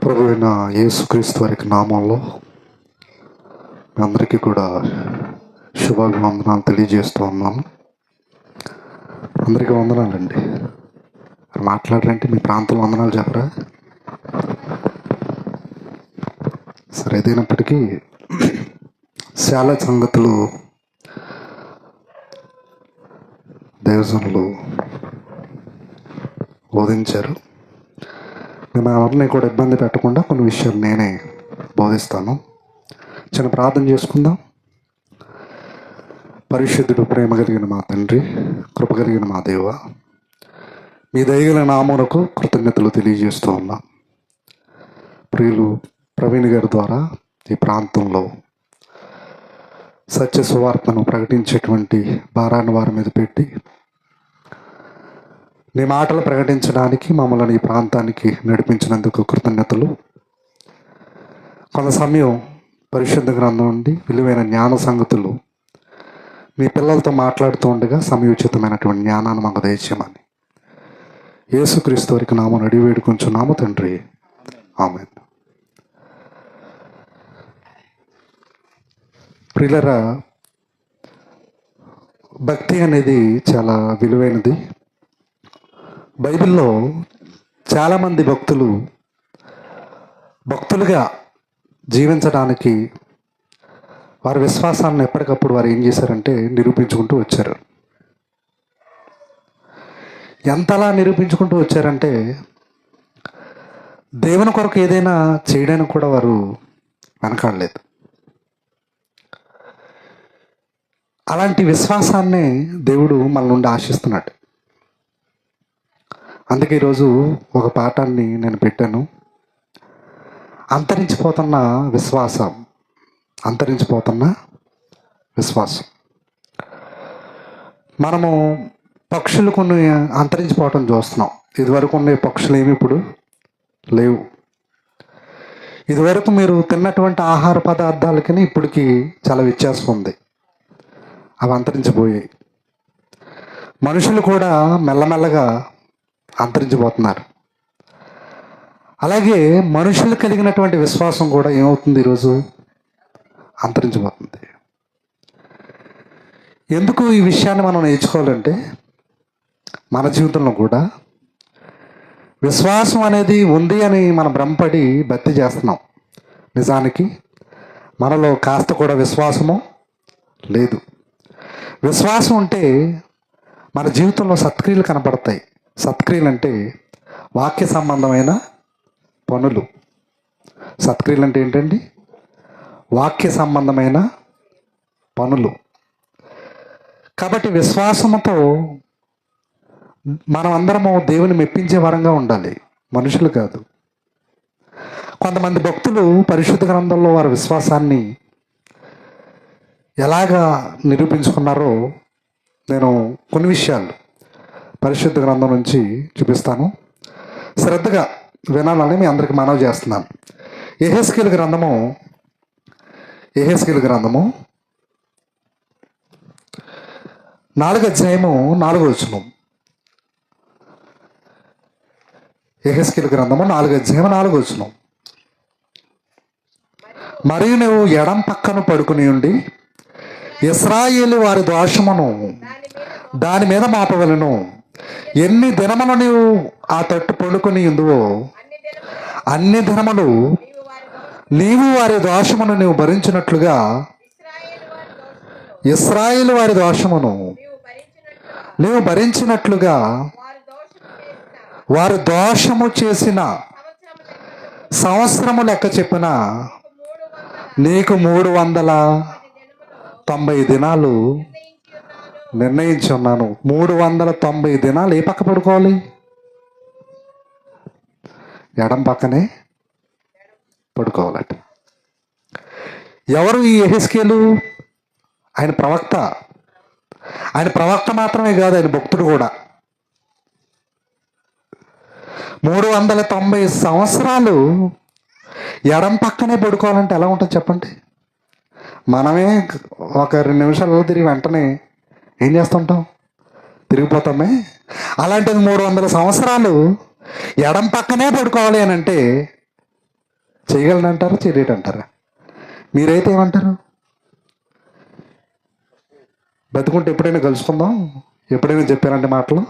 ప్రభు అయిన యేసుక్రీస్తు వారికి నామంలో మీ అందరికీ కూడా శుభాభివందనాలు తెలియజేస్తూ ఉన్నాను. అందరికీ వందనాలండి. మాట్లాడారంటే మీ ప్రాంతంలో వందనాలు చెప్పరా? సరే, ఏదైనప్పటికీ చాలా సంగతులు దేవజనులు బోధించారు. మేము ఎవరిని కూడా ఇబ్బంది పెట్టకుండా కొన్ని విషయాలు నేనే బోధిస్తాను. చిన్న ప్రార్థన చేసుకుందాం. పరిశుద్ధుడు, ప్రేమ కలిగిన మా తండ్రి, కృప కలిగిన మా దేవ, మీ దయగల నామమునకు కృతజ్ఞతలు తెలియజేస్తూ ఉన్నాం. ప్రియులు ప్రవీణ్ గారి ద్వారా ఈ ప్రాంతంలో సత్య సువార్తను ప్రకటించేటువంటి భారాన్ని వారి మీద పెట్టి నీ మాటలు ప్రకటించడానికి మమ్మల్ని ఈ ప్రాంతానికి నడిపించినందుకు కృతజ్ఞతలు. కొంత సమయం పరిశుద్ధ గ్రంథం నుండి విలువైన జ్ఞాన సంగతులు మీ పిల్లలతో మాట్లాడుతూ ఉండగా సమయోచితమైనటువంటి జ్ఞానాన్ని మాకు దయచేయమని యేసుక్రీస్తు వారికి నామమున అడిగి వేడుకొంచున్నాము తండ్రి, ఆమేన్. ప్రియులారా, భక్తి అనేది చాలా విలువైనది. బైబిల్లో చాలామంది భక్తులుగా జీవించడానికి వారి విశ్వాసాలను ఎప్పటికప్పుడు వారు ఏం చేశారంటే నిరూపించుకుంటూ వచ్చారు. ఎంతలా నిరూపించుకుంటూ వచ్చారంటే దేవుని కొరకు ఏదైనా చేయడానికి కూడా వారు వెనకాడలేదు. అలాంటి విశ్వాసాన్ని దేవుడు మన నుండి ఆశిస్తున్నాడు. అందుకే ఈరోజు ఒక పాఠాన్ని నేను పెట్టాను. అంతరించిపోతున్న విశ్వాసం. మనము పక్షులు కొన్ని అంతరించిపోవటం చూస్తున్నాం. ఇదివరకు ఉన్న పక్షులు ఏమి ఇప్పుడు లేవు. ఇదివరకు మీరు తిన్నటువంటి ఆహార పదార్థాలకి ఇప్పటికి చాలా వ్యత్యాసం ఉంది. అవి అంతరించిపోయాయి. మనుషులు కూడా మెల్లమెల్లగా అంతరించిపోతున్నారు. అలాగే మనుషులు కలిగినటువంటి విశ్వాసం కూడా ఏమవుతుంది, ఈరోజు అంతరించిపోతుంది. ఎందుకు ఈ విషయాన్ని మనం నేర్చుకోవాలంటే మన జీవితంలో కూడా విశ్వాసం అనేది ఉంది అని మనం భ్రమపడి భక్తి చేస్తున్నాం. నిజానికి మనలో కాస్త కూడా విశ్వాసము లేదు. విశ్వాసం ఉంటే మన జీవితంలో సత్క్రియలు కనపడతాయి. సత్క్రియలు అంటే వాక్య సంబంధమైన పనులు. సత్క్రియలు అంటే ఏంటండి? వాక్య సంబంధమైన పనులు. కాబట్టి విశ్వాసంతో మనం అందరము దేవుని మెప్పించే వరంగా ఉండాలి, మనుషులు కాదు. కొంతమంది భక్తులు పరిశుద్ధ గ్రంథంలో వారి విశ్వాసాన్ని ఎలాగా నిరూపించుకున్నారో నేను కొన్ని విషయాలు పరిశుద్ధ గ్రంథం నుంచి చూపిస్తాను. శ్రద్ధగా వినాలని మీ అందరికి మనవి చేస్తున్నాను. యెహెజ్కేలు గ్రంథము 4వ అధ్యాయము 4వ వచనం. యెహెజ్కేలు గ్రంథము 4వ అధ్యాయం 4వ వచనం. మరియు నువ్వు ఎడం పక్కన పడుకుని ఉండి ఇశ్రాయేలు వారి దోషమును దాని మీద మాపవలను. ఎన్ని దినములు నీవు ఆ తట్టు పడుకుని ఉందువో అన్ని దినములు నీవు వారి దోషమును నీవు భరించినట్లుగా ఇశ్రాయేలు వారి దోషమును నీవు భరించినట్లుగా వారు దోషము చేసిన సంవత్సరము లెక్క చెప్పిన నీకు 390 దినాలు నిర్ణయించి ఉన్నాను. 390 దినాలు ఏ పక్క పడుకోవాలి? ఎడం పక్కనే పడుకోవాలట. ఎవరు ఈ యెహెజ్కేలు? ఆయన ప్రవక్త. ఆయన ప్రవక్త మాత్రమే కాదు, ఆయన భక్తుడు కూడా. 390 సంవత్సరాలు ఎడం పక్కనే పడుకోవాలంటే ఎలా ఉంటుంది చెప్పండి? మనమే ఒక 2 నిమిషాలు తిరిగి వెంటనే ఏం చేస్తుంటాం? తిరిగిపోతామే. అలాంటిది 300 సంవత్సరాలు ఎడం పక్కనే పడుకోవాలి అని అంటే చేయగలనంటారా చేయలేడంటారా? మీరైతే ఏమంటారు? బతుకుంటే ఎప్పుడైనా కలుసుకుందాం, ఎప్పుడైనా చెప్పారంటే మాటలు,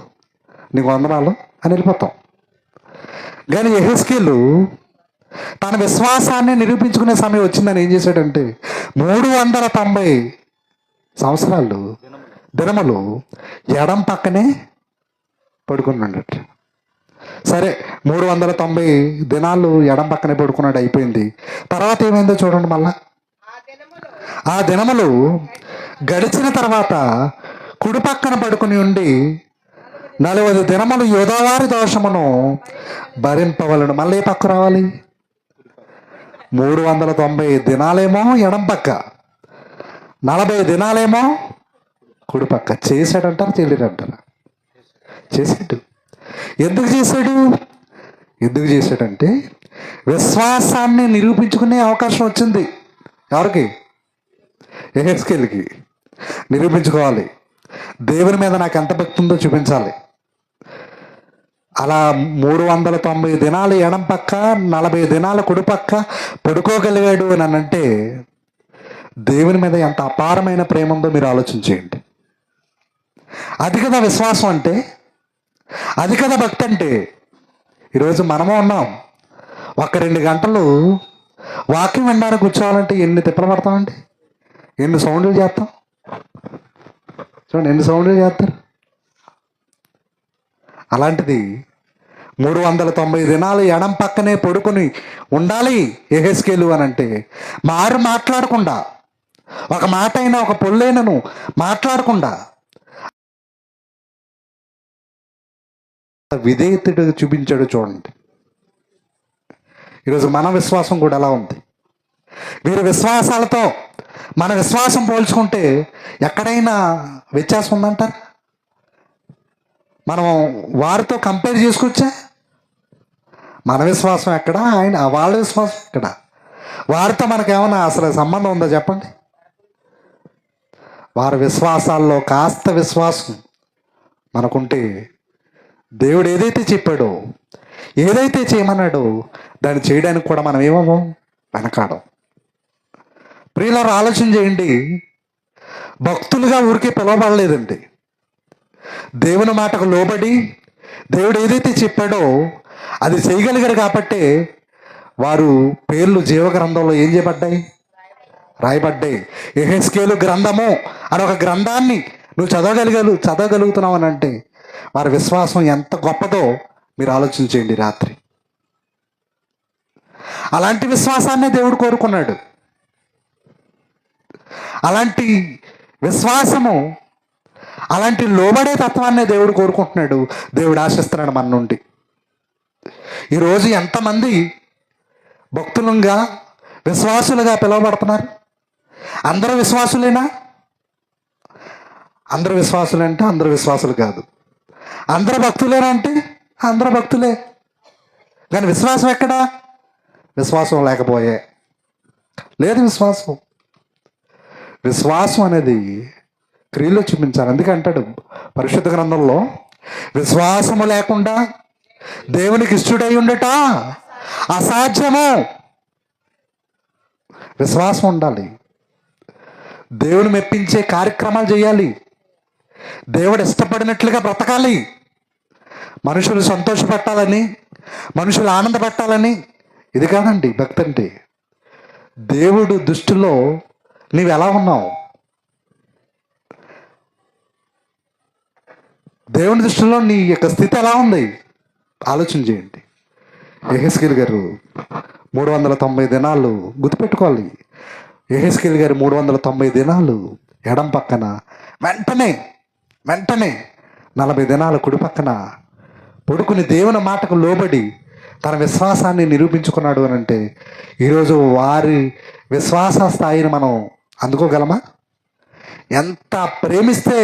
నీకు వందనాలు అని వెళ్ళిపోతాం. కానీ యెహెజ్కేలు తన విశ్వాసాన్ని నిరూపించుకునే సమయం వచ్చిందని ఏం చేశాడంటే 390 సంవత్సరాలు దినములు ఎడం పక్కనే పడుకున్నాడు. సరే, 390 దినాలు ఎడం పక్కనే పడుకున్నాడు, అయిపోయింది. తర్వాత ఏమైందో చూడండి. మళ్ళా ఆ దినములు గడిచిన తర్వాత కుడి పక్కన పడుకుని ఉండి 40 దినములు యోధావారి దోషమును భరింపవలను. మళ్ళీ పక్క రావాలి. 390 దినాలేమో ఎడం పక్క, 40 దినాలేమో కుడి పక్క. చేశాడంటారు చేయలేదంటారా? చేశాడు. ఎందుకు చేశాడు? ఎందుకు చేశాడంటే విశ్వాసాన్ని నిరూపించుకునే అవకాశం వచ్చింది. ఎవరికి? యెహెజ్కేలుకి. నిరూపించుకోవాలి. దేవుని మీద నాకు ఎంత భక్తి ఉందో చూపించాలి. అలా 390 దినాలు ఎడం పక్క, 40 దినాల కుడి పక్క పడుకోగలిగాడు అని అంటే దేవుని మీద ఎంత అపారమైన ప్రేమ ఉందో మీరు ఆలోచించేయండి. అది కదా విశ్వాసం అంటే, అది కదా భక్తి అంటే. ఈరోజు మనము ఉన్నాం, 1-2 గంటలు వాక్యం వినడానికి కూర్చోవాలంటే ఎన్ని తిప్పలు పడతామండి, ఎన్ని సౌండ్లు చేస్తాం. చూడండి, ఎన్ని సౌండ్లు చేస్తారు. అలాంటిది 390 దినాలు ఎడం పక్కనే పడుకొని ఉండాలి యెహెజ్కేలు అని అంటే మాట్లాడకుండా, ఒక మాట అయినా ఒక పొల్లైనను మాట్లాడకుండా విధేయతడు చూపించాడు. చూడండి, ఈరోజు మన విశ్వాసం కూడా ఎలా ఉంది. వీరి విశ్వాసాలతో మన విశ్వాసం పోల్చుకుంటే ఎక్కడైనా వ్యత్యాసం ఉందంటారా? మనం వారితో కంపేర్ చేసుకోవచ్చా? మన విశ్వాసం ఎక్కడ, వాళ్ళ విశ్వాసం ఎక్కడ? వారితో మనకేమన్నా అసలు సంబంధం ఉందా చెప్పండి? వారి విశ్వాసాల్లో కాస్త విశ్వాసం మనకుంటే దేవుడు ఏదైతే చెప్పాడో, ఏదైతే చేయమన్నాడో దాన్ని చేయడానికి కూడా మనం ఏమో వెనకాడం. ప్రియులారా, ఆలోచన చేయండి. భక్తులుగా ఊరికే పిలవబడలేదండి. దేవుని మాటకు లోబడి దేవుడు ఏదైతే చెప్పాడో అది చేయగలిగారు కాబట్టి వారు పేర్లు జీవగ్రంథంలో ఏం చేయబడ్డాయి? రాయబడ్డాయి. యెహెజ్కేలు గ్రంథము అని ఒక గ్రంథాన్ని నువ్వు చదవగలుగుతున్నావు అని అంటే వారి విశ్వాసం ఎంత గొప్పదో మీరు ఆలోచించేయండి రాత్రి. అలాంటి విశ్వాసాన్నే దేవుడు కోరుకున్నాడు. అలాంటి విశ్వాసము, అలాంటి లోబడే తత్వాన్నే దేవుడు కోరుకుంటున్నాడు, దేవుడు ఆశిస్తున్నాడు మన నుండి. ఈరోజు ఎంతమంది భక్తులుగా విశ్వాసులుగా పిలువబడుతున్నారు? అందరూ విశ్వాసులేనా? అందరూ విశ్వాసులంటే అందరూ విశ్వాసులు కాదు. అందరూ భక్తులేనా అంటే అందరూ భక్తులే. కానీ విశ్వాసం ఎక్కడా? విశ్వాసం లేకపోయే లేదు. విశ్వాసం అనేది క్రియలో చూపించాలి. అందుకే అంటాడు పరిశుద్ధ గ్రంథంలో, విశ్వాసము లేకుండా దేవునికి ఇష్టడై ఉండట అసాధ్యము. విశ్వాసం ఉండాలి. దేవుని మెప్పించే కార్యక్రమాలు చేయాలి. దేవుడు ఇష్టపడినట్లుగా బ్రతకాలి. మనుషులు సంతోషపెట్టాలని, మనుషులు ఆనందపెట్టాలని ఇది కాదండి భక్తి అంటే. దేవుడు దృష్టిలో నీవు ఎలా ఉన్నావు? దేవుని దృష్టిలో నీ యొక్క స్థితి ఎలా ఉంది ఆలోచన చేయండి. యెహెజ్కేలు గారు 390 దినాలు గుర్తుపెట్టుకోవాలి. యెహెజ్కేలు గారు 390 దినాలు ఎడం పక్కన, వెంటనే 40 దినాలు కుడి పక్కన పడుకుని దేవుని మాటకు లోబడి తన విశ్వాసాన్ని నిరూపించుకున్నాడు అని అంటే ఈరోజు వారి విశ్వాస స్థాయిని మనం అందుకోగలమా? ఎంత ప్రేమిస్తే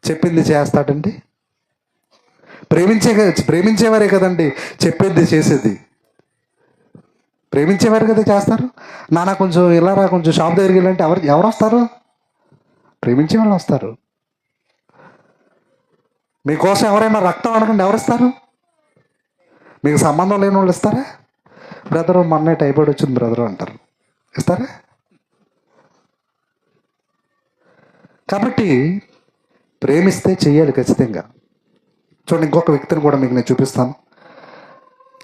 చెప్పింది చేస్తాడండి. ప్రేమించేవారే కదండి చెప్పేది చేసేది. ప్రేమించేవారు కదా చేస్తారు. నాన్న కొంచెం ఇలా రా, కొంచెం షాప్ దగ్గరికి వెళ్ళంటే ఎవరు వస్తారు? ప్రేమించే వాళ్ళు వస్తారు. మీకోసం ఎవరైనా రక్తం అడగండి, ఎవరు ఇస్తారు? మీకు సంబంధం లేని వాళ్ళు ఇస్తారా? బ్రదరు మొన్నే టైఫాయిడ్ వచ్చింది బ్రదరు అంటారు. ఇస్తారా? కాబట్టి ప్రేమిస్తే చెయ్యాలి ఖచ్చితంగా. చూడండి, ఇంకొక వ్యక్తిని కూడా మీకు నేను చూపిస్తాను.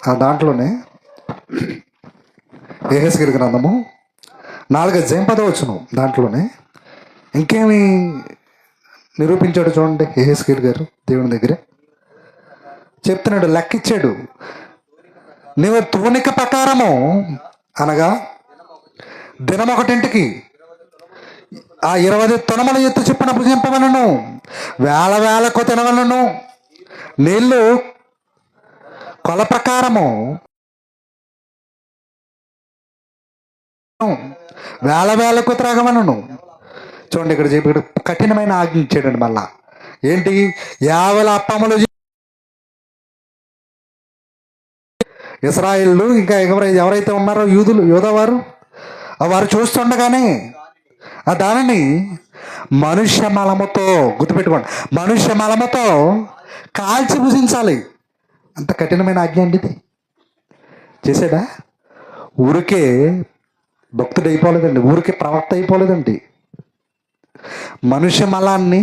ఆ దాంట్లోనే యెహెజ్కేలు గ్రంథము 4:10 దాంట్లోనే ఇంకేమి నిరూపించాడు చూడండి. యెహెజ్కేలు గారు దేవుని దగ్గర చెప్తున్నాడు, లెక్కిచ్చాడు. నువ్వు తూనిక ప్రకారము అనగా దినం ఒకటింటికి ఆ 20 తునముల ఎత్తు చొప్పున భుజింపవలను, వేలకు తినవలను. నీళ్ళు కొల ప్రకారము వేలకు త్రాగవలను. చూడండి, ఇక్కడ కఠినమైన ఆజ్ఞ ఇచ్చాడండి. మళ్ళా ఏంటి? 50 అప్పములు ఇశ్రాయేలు ఇంకా ఎవరైతే ఉన్నారో యూదవారు వారు చూస్తుండగానే ఆ దానిని మనుష్య మలముతో, గుర్తుపెట్టుకోండి, మనుష్య మలముతో కాల్చి భుజించాలి. అంత కఠినమైన ఆజ్ఞ అండి ఇది. చేసాడా? ఊరికే భక్తుడు అయిపోలేదండి, ఊరికే ప్రవక్త అయిపోలేదండి. మనుష్య మలాన్ని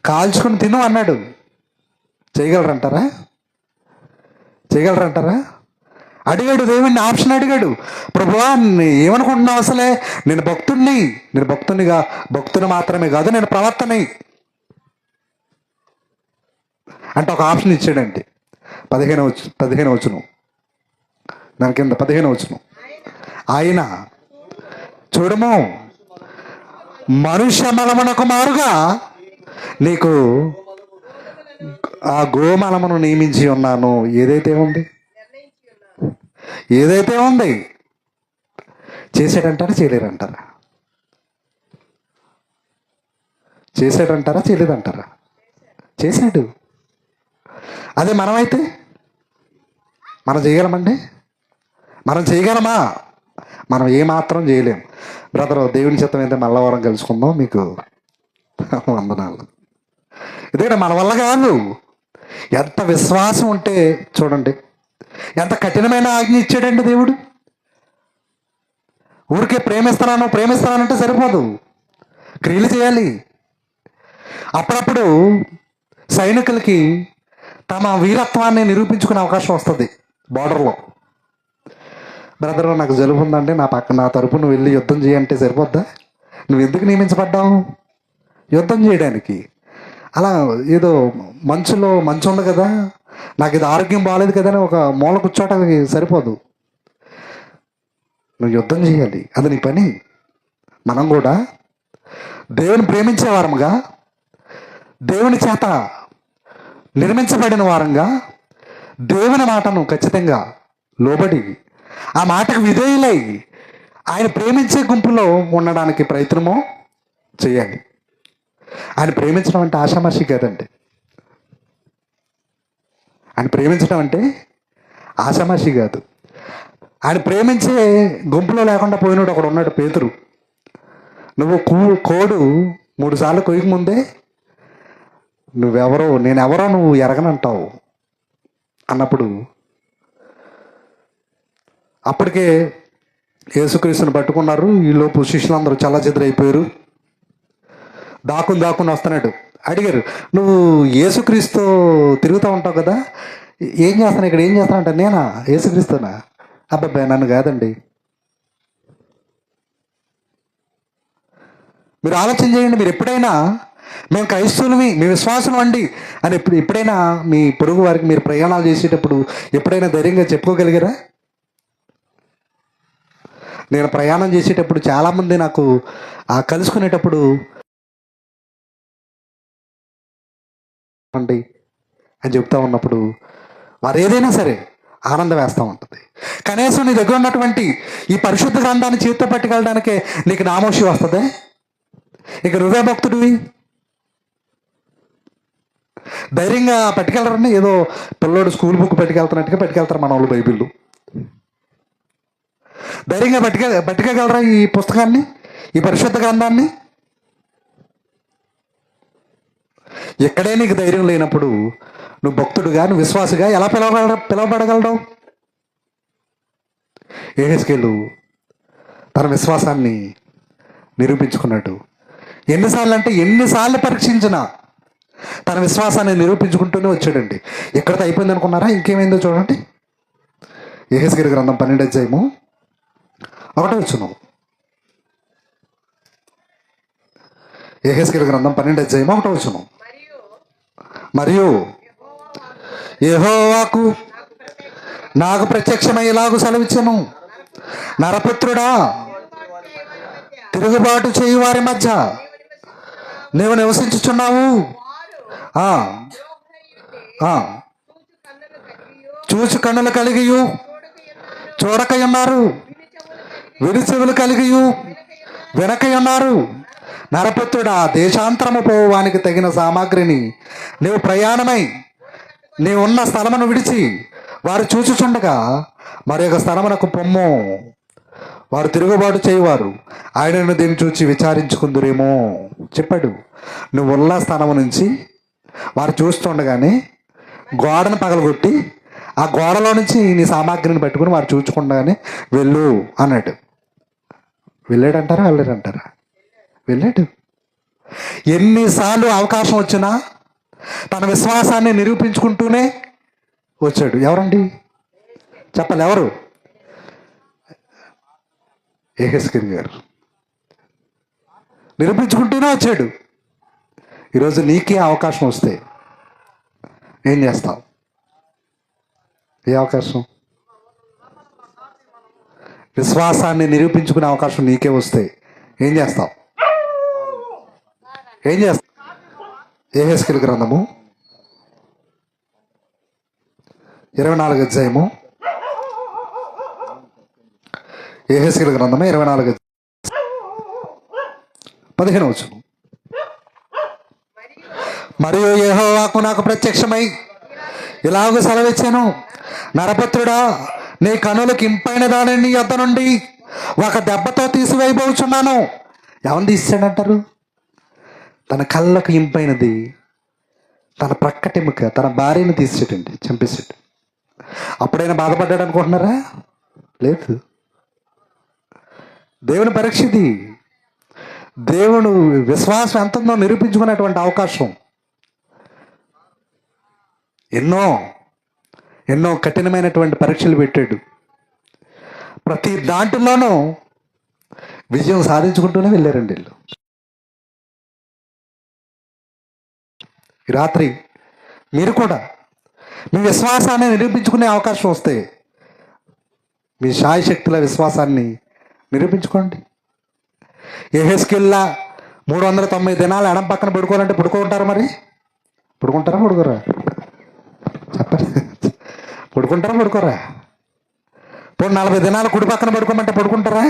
కాల్చుకుని తిను అన్నాడు. చేయగలరంటారా? అడిగాడు దేవుణ్ణి, ఆప్షన్ అడిగాడు. ప్రభువా, ఏమనుకుంటున్నావు అసలే? నేను భక్తుని మాత్రమే కాదు, నేను ప్రవక్తని అంటే ఒక ఆప్షన్ ఇచ్చాడండి. 15 దాని కింద 15 ఆయన చూడము, మనుష్య మలమునకు మారుగా నీకు ఆ గోమలమును నియమించి ఉన్నాను. ఏదైతే ఉంది చేసాడంటారా చేయలేదంటారా? చేసాడంటారా చేయలేదంటారా? చేశాడు. అదే మనమైతే మనం చేయగలమండి? మనం చేయగలమా? మనం ఏమాత్రం చేయలేం. బ్రదర్, దేవుని చిత్తం అయితే మల్లవారం కలుసుకుందాం. మీకు వందనాలు. ఎందుకంటే మన వల్ల కాదు. ఎంత విశ్వాసం ఉంటే చూడండి, ఎంత కఠినమైన ఆజ్ఞ ఇచ్చాడండి దేవుడు. ఊరికే ప్రేమిస్తానంటే సరిపోదు, క్రియలు చేయాలి. అప్పుడప్పుడు సైనికులకి తమ వీరత్వాన్ని నిరూపించుకునే అవకాశం వస్తుంది బార్డర్లో. బ్రదర్, నాకు జలుబు ఉందంటే నా తరపు నువ్వు వెళ్ళి యుద్ధం చేయంటే సరిపోద్దా? నువ్వు ఎందుకు నియమించబడ్డావు? యుద్ధం చేయడానికి. అలా ఏదో మంచు ఉంది కదా, నాకు ఇది ఆరోగ్యం బాగాలేదు కదా అని ఒక మూల కూర్చోటానికి సరిపోదు. నువ్వు యుద్ధం చేయాలి, అది నీ పని. మనం కూడా దేవుని ప్రేమించే వారముగా, దేవుని చేత నిర్మించబడిన వారంగా, దేవుని మాటను ఖచ్చితంగా లోబడి ఆ మాటకు విధేయులై ఆయన ప్రేమించే గుంపులో ఉండడానికి ప్రయత్నమో చేయాలి. ఆయన ప్రేమించడం అంటే ఆషామాషి కాదండి. ఆయన ప్రేమించడం అంటే ఆషామాషి కాదు. ఆయన ప్రేమించే గుంపులో లేకుండా పోయినాడు ఒకడు ఉన్నాడు, పేతురు. నువ్వు కోడు 3 సార్లు కొయ్యకముందే నేనెవరో నువ్వు ఎరగనంటావు అన్నప్పుడు అప్పటికే యేసుక్రీస్తుని పట్టుకున్నారు. ఈలోపు శిష్యులందరూ చల్లచెదరైపోయారు. దాక్కుని వస్తున్నాడు. అడిగారు, నువ్వు యేసుక్రీస్తు తిరుగుతూ ఉంటావు కదా, ఏం చేస్తాను ఇక్కడ, ఏం చేస్తానంట? నేనా యేసుక్రీస్తునా? అబ్బాయి, నన్ను కాదండి. మీరు ఆలోచన చేయండి. మీరు ఎప్పుడైనా మేము క్రైస్తవులమి, మీ విశ్వాసం అండి అని ఎప్పుడైనా మీ పొరుగు వారికి మీరు ప్రయాణాలు చేసేటప్పుడు ఎప్పుడైనా ధైర్యంగా చెప్పుకోగలిగారా? నేను ప్రయాణం చేసేటప్పుడు చాలామంది నాకు కలుసుకునేటప్పుడు అండి అని చెప్తా ఉన్నప్పుడు వారు ఏదైనా సరే ఆనందం వేస్తూ ఉంటుంది. కనీసం నీ దగ్గర ఉన్నటువంటి ఈ పరిశుద్ధ గ్రంథాన్ని చేతితో పట్టుకెళ్ళడానికే నీకు నామోషి వస్తుంది. ఇక నువ్వే భక్తుడివి, ధైర్యంగా పట్టుకెళ్ళరండి. ఏదో పిల్లోడు స్కూల్ బుక్ పట్టుకెళ్తున్నట్టుగా పట్టుకెళ్తారు మన వాళ్ళు బైబిళ్ళు. ధైర్యంగా పట్టుకెళ్ళగలరా ఈ పుస్తకాన్ని, ఈ పరిశుద్ధ గ్రంథాన్ని? ఎక్కడే నీకు ధైర్యం లేనప్పుడు నువ్వు భక్తుడుగా, నువ్వు విశ్వాసగా ఎలా పిలవబడగలవు? యెహెజ్కేలు తన విశ్వాసాన్ని నిరూపించుకున్నాడు. ఎన్నిసార్లు పరీక్షించినా తన విశ్వాసాన్ని నిరూపించుకుంటూనే వచ్చాడండి. ఎక్కడితో అయిపోయింది అనుకున్నారా? ఇంకేమైందో చూడండి. యెహెజ్కేలు గ్రంథం 12వ అధ్యాయము 1వ వచనం. యెహెజ్కేలు గ్రంథం 12వ అధ్యాయము 1వ వచనం. మరియు యెహోవాకు నాకు ప్రత్యక్షమై ఇలాగు సెలవిచ్చెను, నరపుత్రుడా, తిరుగుబాటు చేయు వారి మధ్య నీవు నివసించుచున్నావు. చూచు కన్నులు కలిగియు చూడకయున్నారు, విని చెవులు కలిగియు వినకయున్నారు. నరపుత్రుడా, దేశాంతరము పోవానికి తగిన సామాగ్రిని నీవు ప్రయాణమై నీవున్న స్థలమును విడిచి వారు చూచుచుండగా మరి ఒక స్థలమునకు పొమ్ము. వారు తిరుగుబాటు చేయవారు, ఆయనను దీన్ని చూచి విచారించుకుందురేమో చెప్పాడు. నువ్వు ఉన్న స్థలము నుంచి వారు చూస్తుండగానే గోడను పగలగొట్టి ఆ గోడలో నుంచి నీ సామాగ్రిని పెట్టుకుని వారు చూచుకుండగానే వెళ్ళు అన్నాడు. వెళ్ళాడంటారా వెళ్ళాడంటారా? వెళ్ళాడు. ఎన్నిసార్లు అవకాశం వచ్చినా తన విశ్వాసాన్ని నిరూపించుకుంటూనే వచ్చాడు. ఎవరండి చెప్పాలి? ఎవరు? యెహెజ్కేలు గారు నిరూపించుకుంటూనే వచ్చాడు. ఈరోజు నీకే అవకాశం వస్తే ఏం చేస్తావు? ఏ అవకాశం? విశ్వాసాన్ని నిరూపించుకునే అవకాశం నీకే వస్తే ఏం చేస్తావు? ఏం చేస్తావు? యెహెజ్కేలు గ్రంథము 24వ అధ్యాయము, యెహెజ్కేలు గ్రంథము 24వ 15వ వచనం. మరియు యెహోవాకు నాకు ప్రత్యక్షమై ఇలాగ సెలవిచ్చాను, నరపుత్రుడా, నీ కనులకు ఇంపైన దానిని నీ యొద్ద నుండి ఒక దెబ్బతో తీసివేయబోచున్నాను. ఎవరిని తీసాడంటారు? తన కళ్ళకు ఇంపైనది, తన ప్రక్కటెముక, తన భార్యను తీసేటండి, చంపేసాడు. అప్పుడైనా బాధపడ్డాడు అనుకుంటున్నారా? లేదు. దేవుని పరీక్ష ఇది. దేవుడు విశ్వాసం ఎంత ఉందో నిరూపించుకునేటువంటి అవకాశం. ఎన్నో ఎన్నో కఠినమైనటువంటి పరీక్షలు పెట్టాడు. ప్రతి దాంట్లోనూ విజయం సాధించుకుంటూనే వెళ్ళారండి వీళ్ళు. ఈ రాత్రి మీరు కూడా మీ విశ్వాసాన్ని నిరూపించుకునే అవకాశం వస్తే మీ శాయశక్తుల విశ్వాసాన్ని నిరూపించుకోండి. యెహెజ్కేలులా 390 దినాలు ఎడం పక్కన పడుకోవాలంటే పడుకుంటారా? మరి పడుకుంటారా పడుకోరా? చెప్పండి. పడుకుంటారా పడుకోరా? ఇప్పుడు 40 దినాలు కుడి పక్కన పడుకోమంటే పడుకుంటారా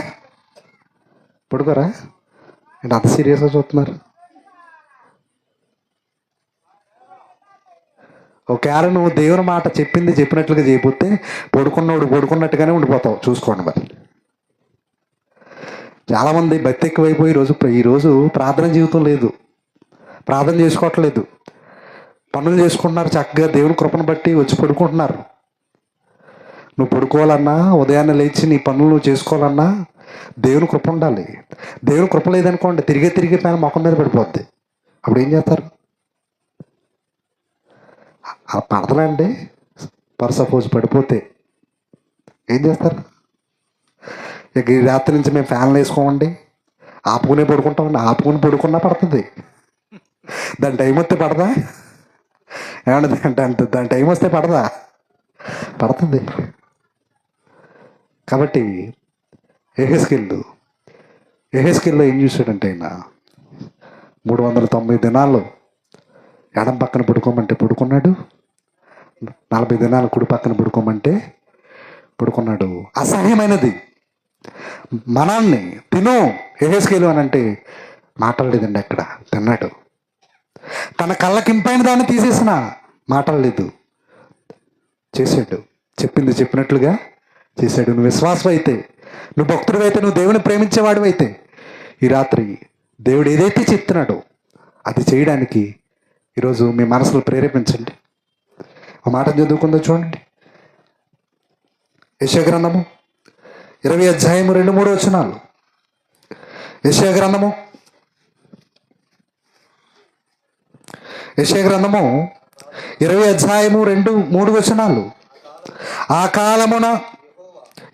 పడుకోరా? అంటే అంత సీరియస్గా చూస్తున్నారు. ఒకవేళ నువ్వు దేవుని మాట చెప్పినట్లుగా చేయకపోతే పడుకున్నోడు పడుకున్నట్టుగానే ఉండిపోతావు. చూసుకోండి. మరి చాలామంది భక్తి ఎక్కువైపోయి ఈరోజు ప్రార్థన జీవితం లేదు, ప్రార్థన చేసుకోవట్లేదు, పనులు చేసుకుంటున్నారు. చక్కగా దేవుని కృపను బట్టి వచ్చి పడుకుంటున్నారు. నువ్వు పడుకోవాలన్నా, ఉదయాన్నే లేచి నీ పనులు నువ్వు చేసుకోవాలన్నా దేవుని కృప ఉండాలి. దేవుని కృప లేదనుకోండి, తిరిగే పైన మొఖం మీద పడిపోద్ది. అప్పుడు ఏం చేస్తారు? పడతలండి. పర్ సపోజ్ పడిపోతే ఏం చేస్తారు? ఇక ఈ రాత్రి నుంచి మేము ఫ్యాన్లు వేసుకోమండి, ఆపుకునే పడుకుంటామండి. ఆపుకుని పడుకున్నా పడుతుంది. దాని టైం వస్తే పడదా? ఏమంటే దాని టైం వస్తే పడదా? పడుతుంది. కాబట్టి యెహెజ్కేలులో ఏం చూశాడంటే ఆయన 390 దినాలు ఎడం పక్కన పడుకోమంటే పడుకున్నాడు, 40 దినాలు కుడి పక్కన పడుకోమంటే పడుకున్నాడు. అసహ్యమైనది మనాన్ని తిను యెహెజ్కేలు అని అంటే మాట్లాడలేదండి. అక్కడ తిన్నాడు. తన కళ్ళకింపైన దాన్ని తీసేసిన మాట్లాడలేదు, చేశాడు. చెప్పింది చెప్పినట్లుగా చేశాడు. నువ్వు విశ్వాసం అయితే, నువ్వు భక్తుడు అయితే, నువ్వు దేవుని ప్రేమించేవాడు అయితే ఈ రాత్రి దేవుడు ఏదైతే చెప్తున్నాడో అది చేయడానికి ఈరోజు మీ మనసులో ప్రేరేపించండి. ఆ మాట చదువుకుందో చూడండి. యెషయా గ్రంథము 20 అధ్యాయము 2-3 వచనాలు. యెషయా గ్రంథము 20 అధ్యాయము 2-3 వచనాలు. ఆ కాలమున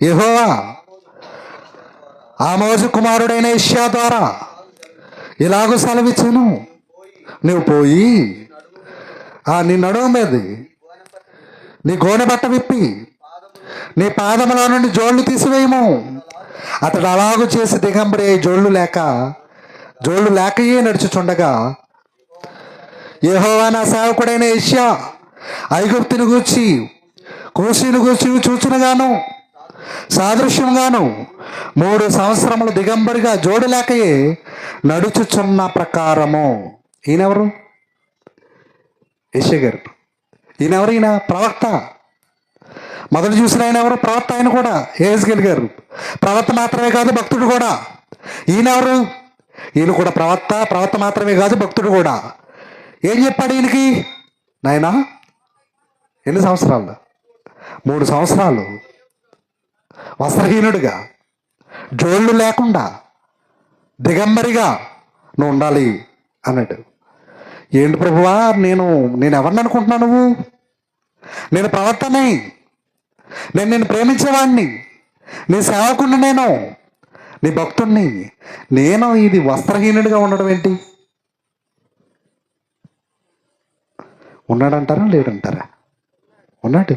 యెహోవా ఆమోజు కుమారుడైన యెషయా ద్వారా ఇలాగూ సెలవిచ్చెను, నువ్వు పోయి నీ నడుము మీద నీ గోనె బట్ట విప్పి నీ పాదముల నుండి జోళ్ళు తీసివేయము. అతడు అలాగూ చేసి దిగంబరి జోళ్ళు లేకయే నడుచుచుండగా యెహోవా నా సేవకుడైన యెషయా ఐగుప్తుని గూర్చి కూషీని గూర్చి చూచునుగాను సాదృశ్యంగాను 3 సంవత్సరములు దిగంబరిగా జోడు లేకయే నడుచుచున్న ప్రకారము. ఈయనెవరు? యెషయా గారు. ఈయనెవరు? ఈయన ప్రవక్త. మొదలు చూసిన ఆయన ఎవరు? ప్రవక్త. ఆయన కూడా యెహెజ్కేలు గారు ప్రవక్త మాత్రమే కాదు, భక్తుడు కూడా. ఈయనెవరు? ఈయన కూడా ప్రవక్త మాత్రమే కాదు, భక్తుడు కూడా. ఏం చెప్పాడు ఈయనకి? నాయనా, ఎన్ని సంవత్సరాలు? 3 సంవత్సరాలు వస్త్రహీనుడిగా, జోళ్ళు లేకుండా, దిగంబరిగా నువ్వు ఉండాలి అన్నాడు. ఏంటి ప్రభువా, నేను ఎవరిని అనుకుంటున్నా? నువ్వు? నేను ప్రవక్తని, నేను ప్రేమించేవాడిని, నీ సేవకుడిని, నేను నీ భక్తుడిని. నేను ఇది వస్త్రహీనుడిగా ఉండడం ఏంటి? ఉన్నాడంటారా లేడంటారా? ఉన్నాడు.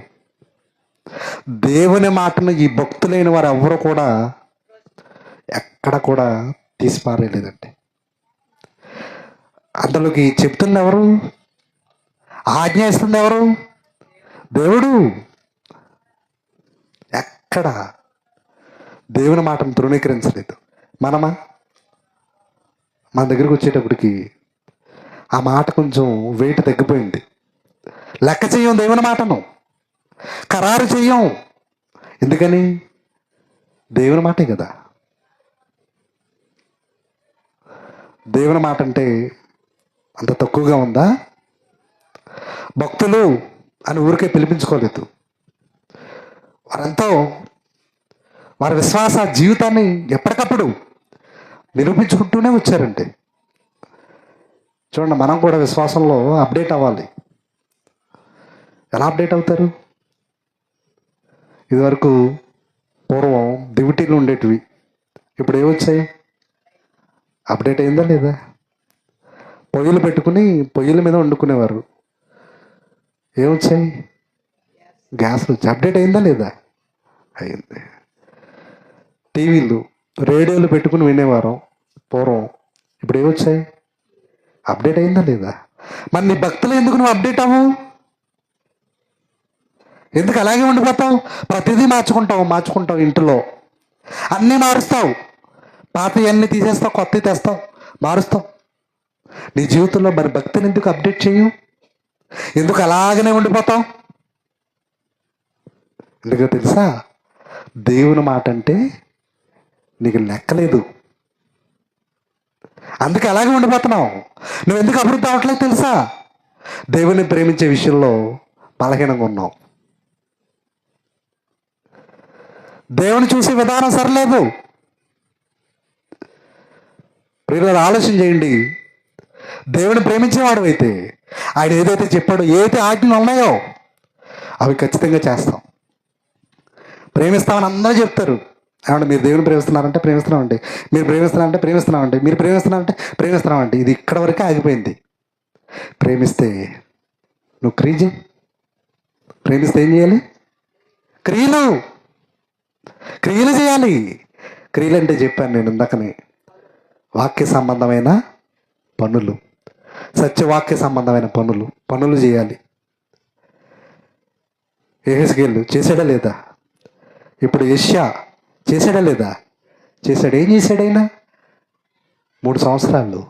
దేవుని మాటను ఈ భక్తులైన వారు ఎవరు కూడా ఎక్కడ కూడా తీసిపారేయలేదండి. అందులోకి చెప్తుంది ఎవరు? ఆజ్ఞ ఇస్తుంది ఎవరు? దేవుడు. ఎక్కడ దేవుని మాటను తృణీకరించలేదు. మన దగ్గరికి వచ్చేటప్పటికి ఆ మాట కొంచెం వెయిట్ తగ్గిపోయింది. లెక్క చెయ్యం, దేవుని మాటను ఖరారు చెయ్యం. ఎందుకని? దేవుని మాటే కదా. దేవుని మాట అంటే అంత తక్కువగా ఉందా? భక్తులు అని ఊరికే పిలిపించుకోలేదు. వారంతో వారి విశ్వాస జీవితాన్ని ఎప్పటికప్పుడు నిరూపించుకుంటూనే వచ్చారండి. చూడండి, మనం కూడా విశ్వాసంలో అప్డేట్ అవ్వాలి. ఎలా అప్డేట్ అవుతారు? ఇదివరకు పూర్వం దివిటీలు ఉండేటివి, ఇప్పుడు ఏమొచ్చాయి? అప్డేట్ అయిందా లేదా? పొయ్యిలు పెట్టుకుని పొయ్యిల మీద వండుకునేవారు. ఏమొచ్చాయి? గ్యాస్లు వచ్చి. అప్డేట్ అయిందా లేదా? అయింది. టీవీలు, రేడియోలు పెట్టుకుని వినేవారు పూర్వం, ఇప్పుడు ఏమొచ్చాయి? అప్డేట్ అయిందా లేదా? మరి నీ భక్తులు ఎందుకు నువ్వు అప్డేట్ అవ్వు? ఎందుకు అలాగే ఉండిపోతావు? ప్రతిదీ మార్చుకుంటావు. ఇంట్లో అన్నీ మారుస్తావు. పాతవి అన్నీ తీసేస్తావు, కొత్తవి తెస్తావు, మారుస్తావు. నీ జీవితంలో మరి భక్తిని ఎందుకు అప్డేట్ చేయు? ఎందుకు అలాగనే ఉండిపోతావు? ఎందుకో తెలుసా? దేవుని మాట అంటే నీకు లెక్కలేదు, అందుకే అలాగే ఉండిపోతున్నావు. నువ్వు ఎందుకు అభివృద్ధి అవ్వట్లేదు తెలుసా? దేవుని ప్రేమించే విషయంలో బలహీనంగా ఉన్నావు. దేవుని చూసే విధానం సరిలేదు. ప్రియులారా, ఆలోచన చేయండి. దేవుని ప్రేమించేవాడు అయితే ఆయన ఏదైతే చెప్పాడో, ఏదైతే ఆజ్ఞలు ఉన్నాయో అవి ఖచ్చితంగా చేస్తాం. ప్రేమిస్తామని అందరూ చెప్తారు. ఏమంటే మీరు దేవుని ప్రేమిస్తున్నారంటే ప్రేమిస్తున్నామండి, మీరు ప్రేమిస్తున్నారంటే ప్రేమిస్తున్నామండి, మీరు ప్రేమిస్తున్నారంటే ప్రేమిస్తున్నామండి. ఇది ఇక్కడ వరకే ఆగిపోయింది. ప్రేమిస్తే నువ్వు ప్రేమిస్తే ఏం చేయాలి? క్రియలు చేయాలి. క్రియలు అంటే చెప్పాను నేను ఇందాకనే, వాక్య సంబంధమైన పనులు, సత్యవాక్య సంబంధమైన పనులు చేయాలి. యెహెజ్కేలు చేశాడా లేదా? ఇప్పుడు యెషయా చేశాడా లేదా? చేశాడు. ఏం చేశాడైనా? 3 సంవత్సరాలు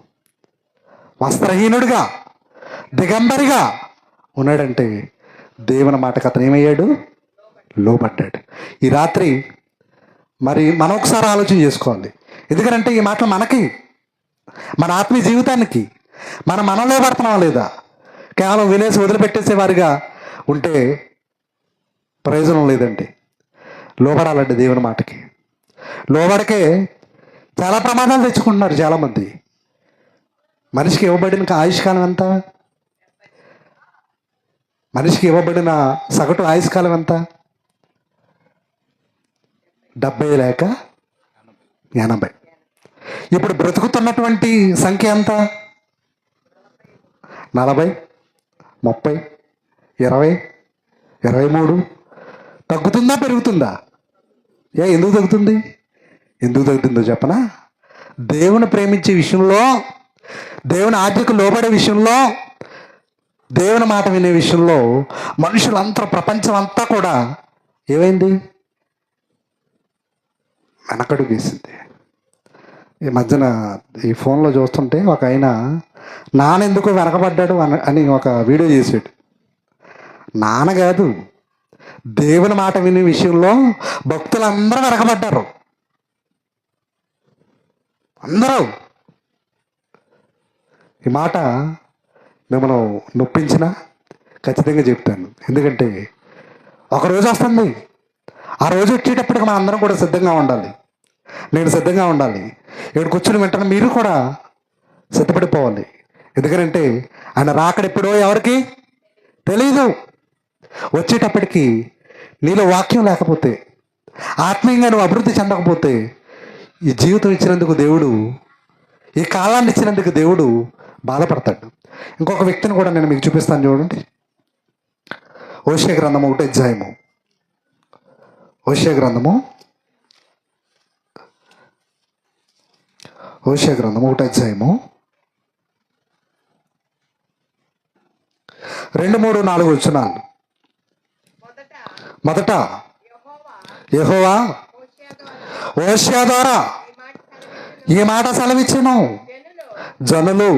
వస్త్రహీనుడిగా, దిగంబరిగా ఉన్నాడంటే దేవుని మాటకు అతను ఏమయ్యాడు? లోబడ్డాడు. ఈ రాత్రి మరి మనం ఒకసారి ఆలోచన చేసుకోవాలి. ఎందుకంటే ఈ మాటలు మనకి, మన ఆత్మీయ జీవితానికి మనం లోబడుతున్నాం లేదా? కేవలం వినేసి వదిలిపెట్టేసేవారిగా ఉంటే ప్రయోజనం లేదండి. లోబడాలండి దేవుని మాటకి. లోబడికే చాలా ప్రమాదాలు తెచ్చుకుంటున్నారు చాలామంది. మనిషికి ఇవ్వబడిన ఆయుష్కాలం ఎంత? మనిషికి ఇవ్వబడిన సగటు ఆయుష్కాలం ఎంత? 70 లేక 80. ఇప్పుడు బ్రతుకుతున్నటువంటి సంఖ్య ఎంత? 40, 30, 20, 23. తగ్గుతుందా పెరుగుతుందా? ఎందుకు తగ్గుతుంది? ఎందుకు తగ్గుతుందో చెప్పనా? దేవుని ప్రేమించే విషయంలో, దేవుని ఆజ్ఞకు లోబడే విషయంలో, దేవుని మాట వినే విషయంలో మనుషులంతా, ప్రపంచం అంతా కూడా ఏమైంది? వెనకడుగు వేసింది. ఈ మధ్యన ఈ ఫోన్లో చూస్తుంటే ఒక ఆయన నానెందుకు వెనకబడ్డాడు అని ఒక వీడియో చేసాడు. నాన్న కాదు, దేవుని మాట వినే విషయంలో భక్తులందరూ వెనకబడ్డారు. అందరూ. ఈ మాట మిమ్మల్ని నొప్పించినా ఖచ్చితంగా చెప్తాను. ఎందుకంటే ఒకరోజు వస్తుంది. ఆ రోజు వచ్చేటప్పటికి మనం అందరం కూడా సిద్ధంగా ఉండాలి. నేను సిద్ధంగా ఉండాలి. ఇక్కడ కూర్చుని వెంటనే మీరు కూడా సిద్ధపడిపోవాలి. ఎందుకంటే ఆయన రాకడెప్పుడో ఎవరికి తెలీదు. వచ్చేటప్పటికి నీలో వాక్యం లేకపోతే, ఆత్మీయంగా నువ్వు అభివృద్ధి చెందకపోతే, ఈ జీవితం ఇచ్చినందుకు దేవుడు, ఈ కాలాన్ని ఇచ్చినందుకు దేవుడు బాధపడతాడు. ఇంకొక వ్యక్తిని కూడా నేను మీకు చూపిస్తాను, చూడండి. హోషేయ గ్రంథము 1వ అధ్యాయము. హోషేయ గ్రంథము 1వ అధ్యాయము 2, 3, 4 వచనాలు. మొదట యెహోవా హోషేయ ద్వారా ఈ మాట సెలవిచ్చెను. జనులు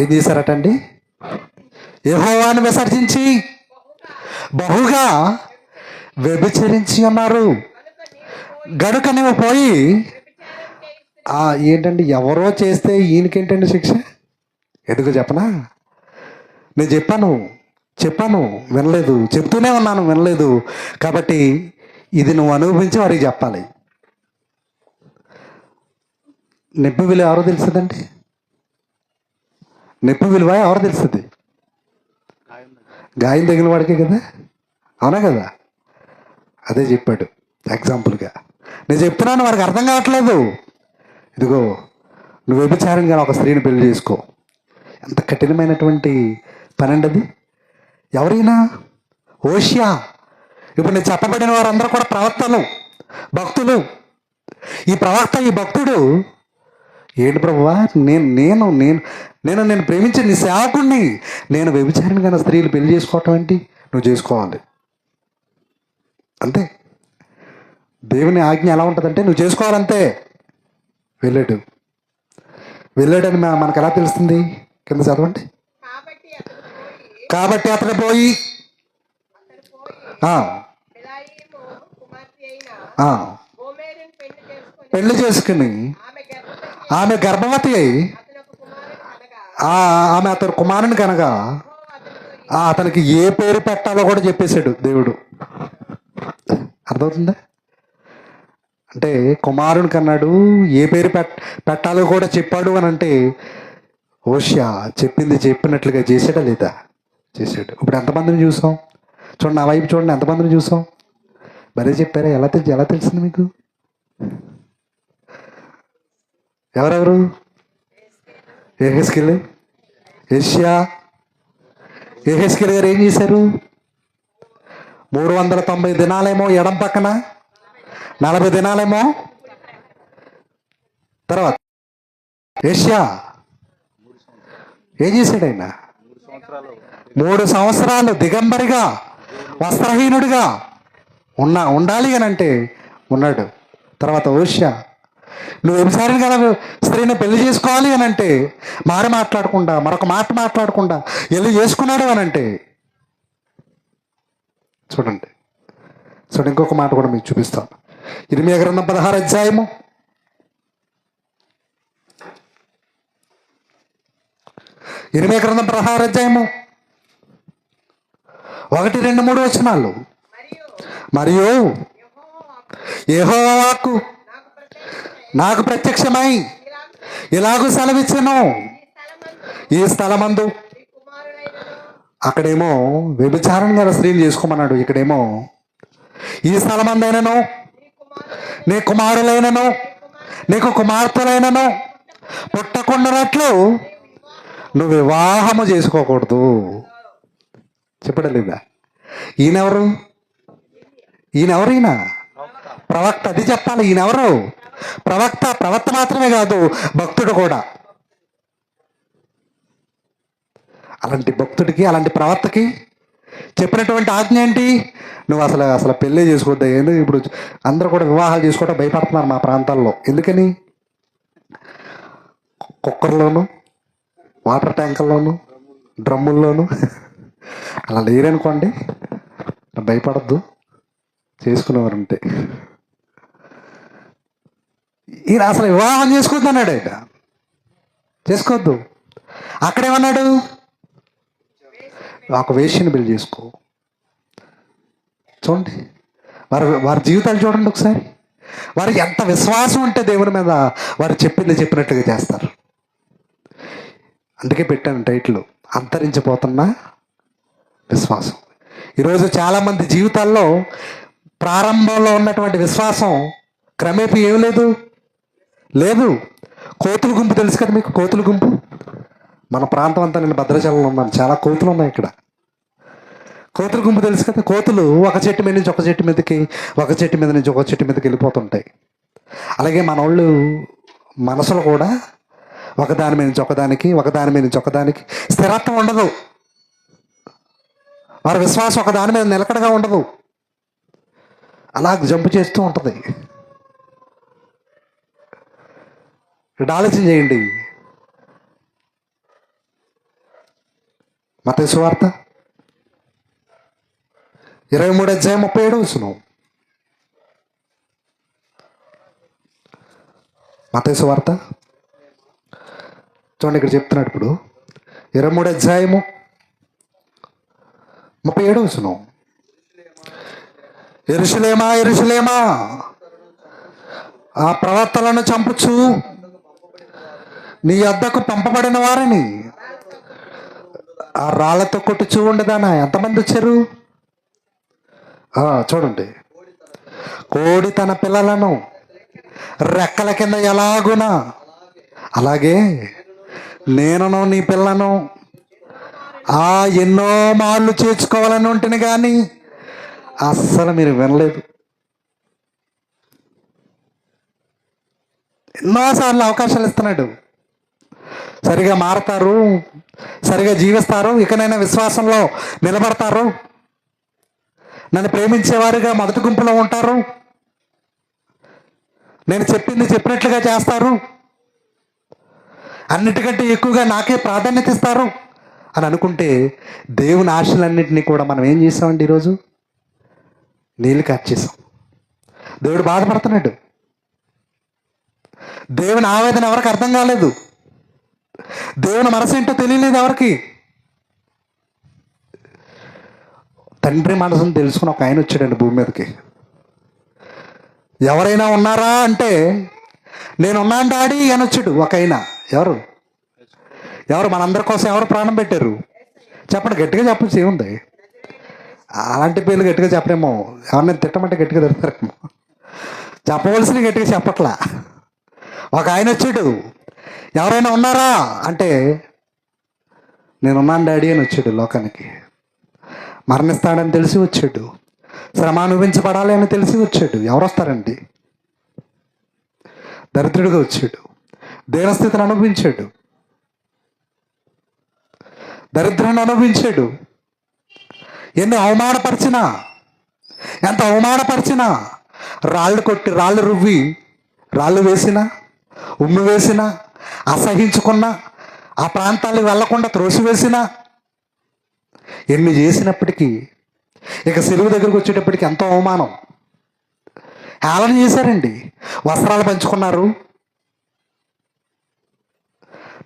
ఏం చేశారటండి? యెహోవాను విసర్జించి బహుగా వ్యభిచరించి ఉన్నారు. గనుక నువ్వు పోయి ఏంటండి, ఎవరో చేస్తే ఈయనకేంటండి శిక్ష? ఎందుకు చెప్పనా? నేను చెప్పాను వినలేదు, చెప్తూనే ఉన్నాను వినలేదు. కాబట్టి ఇది నువ్వు అనుభవించి వారికి చెప్పాలి. నొప్పి విలువ ఎవరో తెలుస్తుందండి? నొప్పి విలువ ఎవరు తెలుస్తుంది? గాయం తగిన వాడికే కదా, అవునా కదా? అదే చెప్పాడు ఎగ్జాంపుల్గా. నేను చెప్తున్నాను, వారికి అర్థం కావట్లేదు. ఇదిగో, నువ్వు వ్యభిచారంగా ఒక స్త్రీని పెళ్లి చేసుకో. ఎంత కఠినమైనటువంటి పని అండి అది. ఎవరైనా హోషేయ. ఇప్పుడు నేను చెప్పబడిన వారందరూ కూడా ప్రవక్తలు, భక్తులు. ఈ ప్రవక్త, ఈ భక్తుడు ఏంటి ప్రభువా, నేను ప్రేమించే నీ సేవకుణ్ణి నేను వ్యభిచారిని స్త్రీలు పెళ్లి చేసుకోవటం ఏంటి? నువ్వు చేసుకోవాలి అంతే. దేవుని ఆజ్ఞ ఎలా ఉంటుందంటే నువ్వు చేసుకోవాలంతే. వెళ్ళాడని మనకు ఎలా తెలుస్తుంది? కింద చదవండి. కాబట్టి అతను పోయి పెళ్లి చేసుకుని ఆమె గర్భవతి అయి ఆమె అతను కుమారుని కనగా అతనికి ఏ పేరు పెట్టాలో కూడా చెప్పేశాడు దేవుడు. అర్థమవుతుందా? అంటే కుమారుని కన్నాడు, ఏ పేరు పెట్టాలో కూడా చెప్పాడు అని అంటే హోషేయ చెప్పింది చెప్పినట్లుగా చేసాడా లేదా? చేశాడు. ఇప్పుడు ఎంతమందిని చూసాం చూడండి, ఆ వైపు చూడండి, ఎంతమందిని చూసాం? మరే చెప్పారా? ఎలా తెలిసింది మీకు? ఎవరెవరు? యెహెజ్కేలు, యెషయా. యెహెజ్కేలు గారు ఏం చేశారు? 390 దినాలేమో ఎడం పక్కన, 40 దినాలేమో తర్వాత. యెషయా ఏం చేశాడు? ఆయన 3 సంవత్సరాలు దిగంబరిగా, వస్త్రహీనుడిగా ఉండాలి అని అంటే ఉన్నాడు. తర్వాత హోషేయ, నువ్వు వ్యభిచారిని కదా స్త్రీని పెళ్లి చేసుకోవాలి అని అంటే మాట్లాడకుండా, మరొక మాట మాట్లాడకుండా వెళ్ళి చేసుకున్నాడు అని అంటే చూడండి. ఇంకొక మాట కూడా మీకు చూపిస్తాను. ఇర్మీయా గ్రంథం 16వ అధ్యాయము. ఇర్మీయా గ్రంథం 16వ అధ్యాయము 1, 2, 3 వచనాలు. మరియు యెహోవా వాక్కు నాకు ప్రత్యక్షమై ఇలాగూ సెలవిచ్చెను, ఈ స్థలమందు. అక్కడేమో వ్యభిచారం గల స్త్రీని చేసుకోమన్నాడు, ఇక్కడేమో ఈ స్థలమందైనను నీ కుమారులైనను నీకు కుమార్తెలైనను పుట్టకుండానట్లు నువ్వు వివాహము చేసుకోకూడదు. చెప్పడం లేదా? ఈయనెవరు? ఈయన ప్రవక్త. అది చెప్పాలి. ఈయనెవరు? ప్రవక్త మాత్రమే కాదు, భక్తుడు కూడా. అలాంటి భక్తుడికి, అలాంటి ప్రవక్తకి చెప్పినటువంటి ఆజ్ఞ ఏంటి? నువ్వు అసలు పెళ్ళే చేసుకోవద్దా. ఎందుకు ఇప్పుడు అందరూ కూడా వివాహాలు చేసుకోవడం భయపడుతున్నారు మా ప్రాంతాల్లో. ఎందుకని? కుక్కర్లోను, వాటర్ ట్యాంకర్లోను, డ్రమ్ముల్లోను అలా లేరనుకోండి, భయపడద్దు చేసుకునేవారు ఉంటే. ఈయన అసలు వివాహం చేసుకోవద్దు అన్నాడు. ఆయన చేసుకోవద్దు. అక్కడేమన్నాడు? ఒక వేష్యని పెళ్లి చేసుకో. చూడండి వారి జీవితాలు చూడండి ఒకసారి. వారికి ఎంత విశ్వాసం ఉంటే దేవుని మీద వారు చెప్పినట్టుగా చేస్తారు. అందుకే పెట్టాను టైటిల్, అంతరించిపోతున్న విశ్వాసం. ఈరోజు చాలామంది జీవితాల్లో ప్రారంభంలో ఉన్నటువంటి విశ్వాసం క్రమేపీ ఏం లేదు. కోతుల గుంపు తెలుసు కదా మీకు? కోతుల గుంపు. మన ప్రాంతం అంతా, నేను భద్రాచలంలో ఉన్నాను, చాలా కోతులు ఉన్నాయి ఇక్కడ. కోతుల గుంపు తెలుసు కదా? కోతులు ఒక చెట్టు మీద నుంచి ఒక చెట్టు మీదకి, ఒక చెట్టు మీద నుంచి ఒక చెట్టు మీదకి వెళ్ళిపోతుంటాయి. అలాగే మన వాళ్ళు మనసులో కూడా ఒకదాని మీద నుంచి ఒకదానికి స్థిరత్వం ఉండదు. వారి విశ్వాసం ఒకదాని మీద నిలకడగా ఉండదు, అలా జంపు చేస్తూ ఉంటుంది. ఇక్కడ ఆలోచన చేయండి. మత్తయి సువార్త 23:37. మత్తయి సువార్త చూడండి, ఇక్కడ చెప్తున్నాడు. ఇప్పుడు 23:37. యెరూషలేమా యెరూషలేమా, ఆ ప్రవక్తలను చంపుచు నీ వద్దకు పంపబడిన వారిని ఆ రాళ్లతో కొట్టుచూ ఉండదానా. ఎంతమంది వచ్చారు? చూడండి, కోడి తన పిల్లలను రెక్కల కింద ఎలాగునా అలాగే నేనును నీ పిల్లను ఎన్నో మార్లు చేర్చుకోవాలని ఉంటుంది, కానీ అస్సలు మీరు వినలేదు. ఎన్నోసార్లు అవకాశాలు ఇస్తున్నాడు. సరిగా మారతారు, సరిగా జీవిస్తారు, ఇకనైనా విశ్వాసంలో నిలబడతారు, నన్ను ప్రేమించేవారుగా మొదటి గుంపులో ఉంటారు, నేను చెప్పింది చెప్పినట్లుగా చేస్తారు, అన్నిటికంటే ఎక్కువగా నాకే ప్రాధాన్యత ఇస్తారు అని అనుకుంటే దేవుని ఆశలన్నింటినీ కూడా మనం ఏం చేసామండి? ఈరోజు నీళ్ళు కార్చేసాం. దేవుడు బాధపడుతున్నాడు. దేవుని ఆవేదన ఎవరికి అర్థం కాలేదు. దేవుని మనసు ఏంటో తెలియలేదు ఎవరికి. తండ్రి మనసును తెలుసుకుని ఒక ఆయన వచ్చాడండి భూమి మీదకి. ఎవరైనా ఉన్నారా అంటే, నేనున్నాను డాడీ అని వచ్చాడు ఒక ఆయన. ఎవరు మనందరి కోసం ఎవరు ప్రాణం పెట్టారు? చెప్పండి, గట్టిగా చెప్పచ్చు. ఏముంది? అలాంటి పేర్లు గట్టిగా చెప్పలేమో. ఎవరిని తిట్టమంటే గట్టిగా తిడతారేమో. చెప్పవలసిన గట్టిగా చెప్పట్లా. ఒక ఆయన వచ్చాడు, ఎవరైనా ఉన్నారా అంటే, నేనున్నాను డాడీ అని వచ్చాడు లోకానికి. మరణిస్తాడని తెలిసి వచ్చాడు, శ్రమ అనుభవించబడాలి అని తెలిసి వచ్చాడు. ఎవరు వస్తారండి? దరిద్రుడిగా వచ్చాడు, దీనస్థితిని అనుభవించాడు, దరిద్రాన్ని అనుభవించాడు. ఎంత అవమానపరిచినా రాళ్ళు కొట్టి, రాళ్ళు రువ్వి, రాళ్ళు వేసినా, ఉమ్మి వేసినా, అసహించుకున్నా, ఆ ప్రాంతాలకు వెళ్లకుండా త్రోసివేసినా, ఎన్ని చేసినప్పటికీ ఇక సిలువ దగ్గరకు వచ్చేటప్పటికి ఎంతో అవమానం, హేళన చేశారండి. వస్త్రాలు పంచుకున్నారు.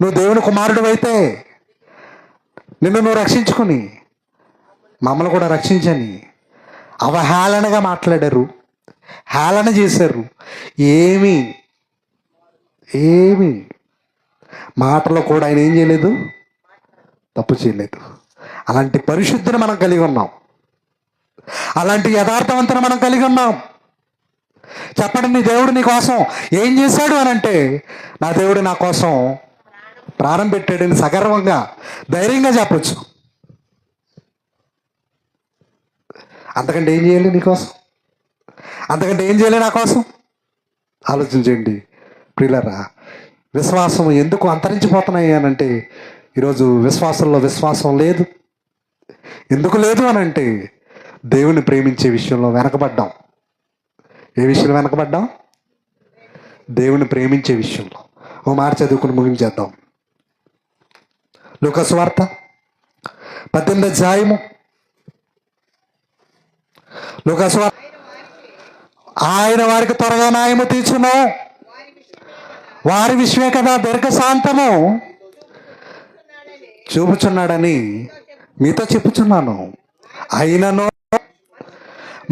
నువ్వు దేవుని కుమారుడు అయితే నిన్ను నువ్వు రక్షించుకుని మమ్మల్ని కూడా రక్షించని అవహేళనగా మాట్లాడారు, హేళన చేశారు. ఏమి ఏమి మాటలో కూడా ఆయన ఏం చేయలేదు, తప్పు చేయలేదు. అలాంటి పరిశుద్ధిని మనం కలిగి ఉన్నాం. అలాంటి యథార్థవంతను మనం కలిగి ఉన్నాం. చెప్పండి, నీ దేవుడు నీ కోసం ఏం చేశాడు అని అంటే, నా దేవుడు నా కోసం ప్రాణం పెట్టాడని సగర్వంగా ధైర్యంగా చెప్పొచ్చు. అంతకంటే ఏం చేయాలి నీకోసం? అంతకంటే ఏం చేయాలి నా కోసం? ఆలోచించండి ప్రియులారా. విశ్వాసం ఎందుకు అంతరించిపోతున్నాయి అని అంటే, ఈరోజు విశ్వాసంలో విశ్వాసం లేదు. ఎందుకు లేదు అని అంటే, దేవుని ప్రేమించే విషయంలో వెనకబడ్డాం. ఏ విషయంలో వెనకబడ్డాం? దేవుని ప్రేమించే విషయంలో. ఓ మాట చదువుకుని ముగించేద్దాం. లూకా సువార్త 18వ అధ్యాయము. లూకా సువార్త. ఆయన వారికి త్వరగా న్యాయము తీర్చును, వారి విషయమే కదా దీర్ఘశాంతము చూపుచున్నాడని మీతో చెప్పుచున్నాను. అయినను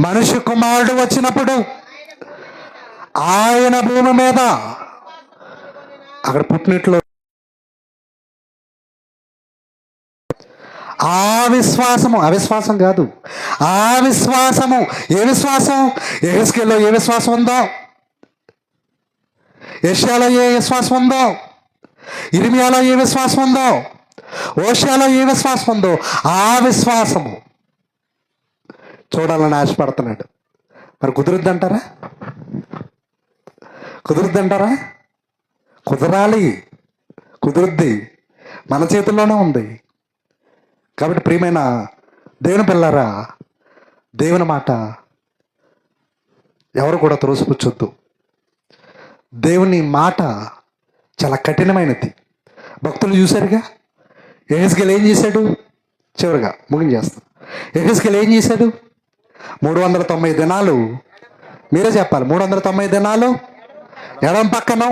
మనుష్య కుమారుడు వచ్చినప్పుడు ఆయన భూమి మీద, అక్కడ పుట్టినట్లు అవిశ్వాసము, అవిశ్వాసం కాదు, అవిశ్వాసము. ఏ విశ్వాసం? యెహెజ్కేలులో ఏ విశ్వాసం ఉందో, యెషయాలో ఏ విశ్వాసం ఉందో, ఇర్మియాలో ఏ విశ్వాసం ఉందో, హోషేయలో ఏ విశ్వాసం ఉందో, ఆ విశ్వాసము చూడాలని ఆశపడుతున్నాడు. మరి కుదురుద్దంటారా? కుదురుద్దంటారా? కుదరాలి, కుదురుద్ది, మన చేతుల్లోనే ఉంది. కాబట్టి ప్రియమైన దేవుని పిల్లారా, దేవుని మాట ఎవరు కూడా త్రోసిపుచ్చొద్దు. దేవుని మాట చాలా కఠినమైనది. భక్తులు చూశారుగా, యెహెజ్కేలు ఏం చేశాడు? చివరిగా ముగించేస్తాం. యెహెజ్కేలు ఏం చేశాడు? 390 దినాలు, మీరే చెప్పాలి. 390 దినాలు ఎడమ పక్కన,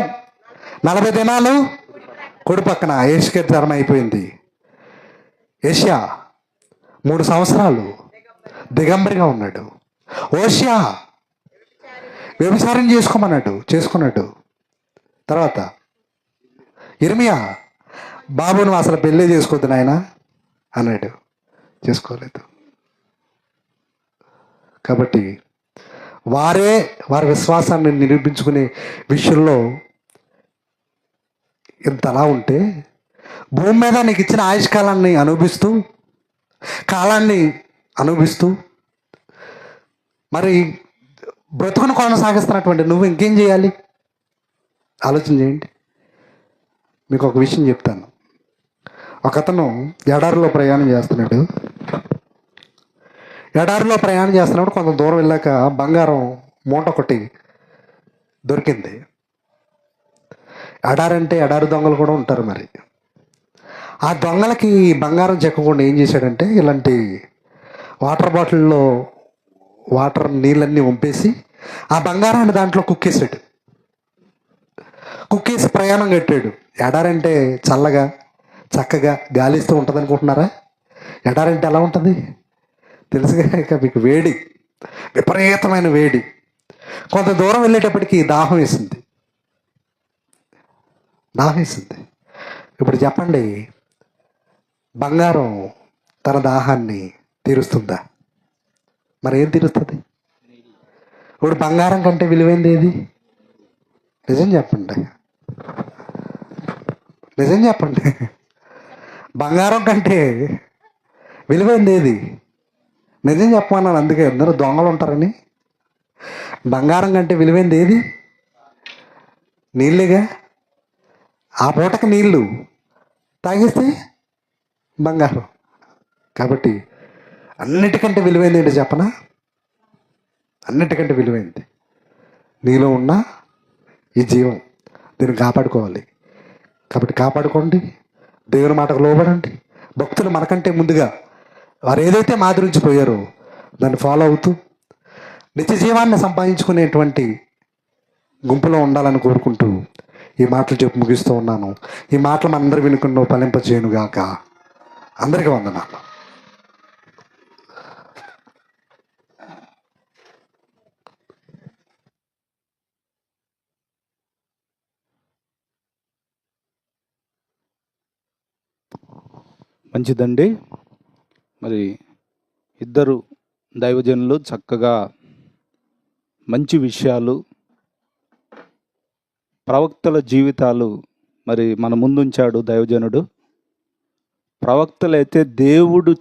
40 దినాలు కుడి పక్కన. యెహెజ్కేలు తరం అయిపోయింది. యెషయా 3 సంవత్సరాలు దిగంబరిగా ఉన్నాడు. హోషేయ వ్యభిచారం చేసుకున్నాడు. తర్వాత ఇర్మియా, బాబు నువ్వు అసలు పెళ్ళి చేసుకోవద్దు నాయన అన్నాడు, చేసుకోలేదు. కాబట్టి వారి విశ్వాసాన్ని నిరూపించుకునే విషయంలో ఇంతలా ఉంటే, భూమి మీద నీకు ఇచ్చిన ఆయుష్కాలాన్ని అనుభవిస్తూ మరి బ్రతుకును కొనసాగిస్తున్నటువంటి నువ్వు ఇంకేం చేయాలి? ఆలోచన చేయండి. మీకు ఒక విషయం చెప్తాను. ఒకతను ఎడారిలో ప్రయాణం చేస్తున్నప్పుడు కొంత దూరం వెళ్ళాక బంగారం మూట ఒకటి దొరికింది. ఎడారి దొంగలు కూడా ఉంటారు. మరి ఆ దొంగలకి బంగారం చెక్కకుండా ఏం చేశాడంటే, ఇలాంటి వాటర్ బాటిల్లో నీళ్ళన్నీ వంపేసి ఆ బంగారాన్ని దాంట్లో కుక్కేసి ప్రయాణం కట్టాడు. ఎడారంటే చల్లగా చక్కగా గాలిస్తూ ఉంటుంది అనుకుంటున్నారా? ఎడారంటే ఎలా ఉంటుంది తెలుసుగా. ఇక మీకు వేడి, విపరీతమైన వేడి. కొంత దూరం వెళ్ళేటప్పటికి దాహం వేసింది. ఇప్పుడు చెప్పండి, బంగారం తన దాహాన్ని తీరుస్తుందా? మరి ఏం తీరుస్తుంది? ఇప్పుడు బంగారం కంటే విలువైంది ఏది? నిజం చెప్పండి. బంగారం కంటే విలువైంది ఏది? నిజం చెప్పమన్నాను. అందుకే అందరూ దొంగలు ఉంటారని. బంగారం కంటే విలువైంది ఏది? నీళ్ళేగా. ఆ పూటకి నీళ్ళు తాగేస్తే బంగారం. కాబట్టి అన్నిటికంటే విలువైంది ఏంటి చెప్పనా? అన్నిటికంటే విలువైంది నీలో ఉన్న ఈ జీవం. దీన్ని కాపాడుకోవాలి. కాబట్టి కాపాడుకోండి, దేవుని మాటకు లోబడండి. భక్తులు మనకంటే ముందుగా వారు ఏదైతే మాదిరించిపోయారో దాన్ని ఫాలో అవుతూ నిత్య జీవాన్ని సంపాదించుకునేటువంటి గుంపులో ఉండాలని కోరుకుంటూ ఈ మాటలు చెప్పి ముగిస్తూ ఉన్నాను. ఈ మాటలు మనందరూ వినుకున్న ఫలింపజేయునుగాక. అందరికీ వందనాలు. మంచిదండి. మరి ఇద్దరు దైవజనులు చక్కగా మంచి విషయాలు, ప్రవక్తల జీవితాలు మరి మన ముందుంచాడు దైవజనుడు. ప్రవక్తలైతే దేవుడు